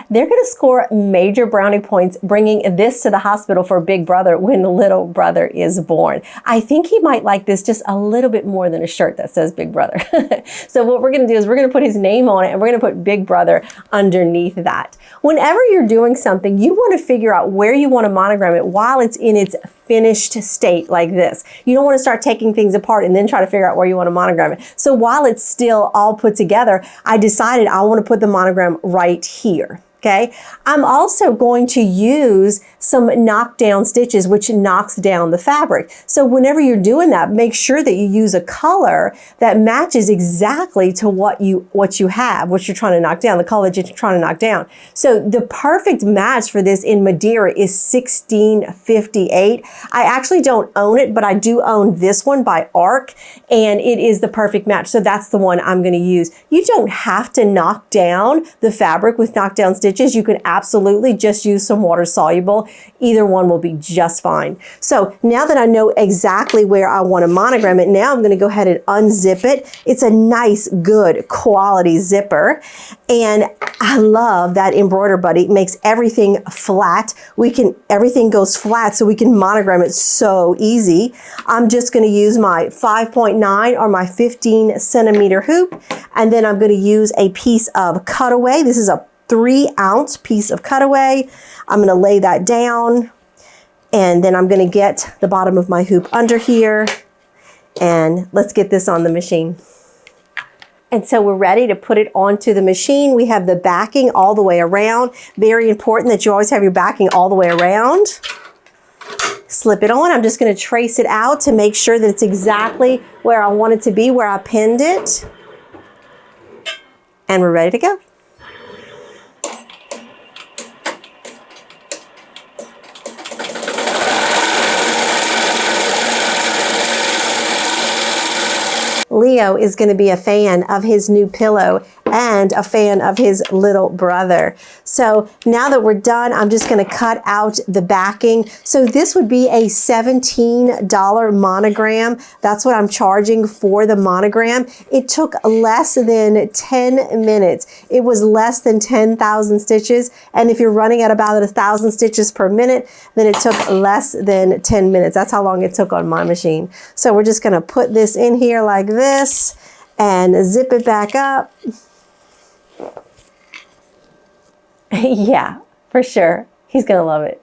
they're going to score major brownie points bringing this to the hospital for big brother when the little brother is born. I think he might like this just a little bit more than a shirt that says big brother. So what we're going to do is we're going to put his name on it and we're going to put big brother underneath that. Whenever you're doing something, you want to figure out where you want to monogram it while it's in its finished state like this. You don't want to start taking things apart and then try to figure out where you want to monogram it. So while it's still all put together, I decided I want to put the monogram right here. Okay, I'm also going to use some knockdown stitches, which knocks down the fabric. So whenever you're doing that, make sure that you use a color that matches exactly to what you're trying to knock down, the color that you're trying to knock down. So the perfect match for this in Madeira is 1658. I actually don't own it, but I do own this one by Arc, and it is the perfect match. So that's the one I'm going to use. You don't have to knock down the fabric with knockdown stitches. You can absolutely just use some water soluble. Either one will be just fine. So now that I know exactly where I want to monogram it, now I'm going to go ahead and unzip it. It's a nice, good quality zipper. And I love that Embroider Buddy. It makes everything flat. Everything goes flat so we can monogram it so easy. I'm just going to use my 5.9 or my 15 centimeter hoop. And then I'm going to use a piece of cutaway. This is a 3-ounce piece of cutaway. I'm going to lay that down, and then I'm going to get the bottom of my hoop under here, and let's get this on the machine. And so we're ready to put it onto the machine. We have the backing all the way around. Very important that you always have your backing all the way around. Slip it on. I'm just going to trace it out to make sure that it's exactly where I want it to be, where I pinned it. And we're ready to go. Leo is going to be a fan of his new pillow and a fan of his little brother. So now that we're done, I'm just going to cut out the backing. So this would be a $17 monogram. That's what I'm charging for the monogram. It took less than 10 minutes. It was less than 10,000 stitches. And if you're running at about 1,000 stitches per minute, then it took less than 10 minutes. That's how long it took on my machine. So we're just going to put this in here like this and zip it back up. Yeah, for sure. He's going to love it.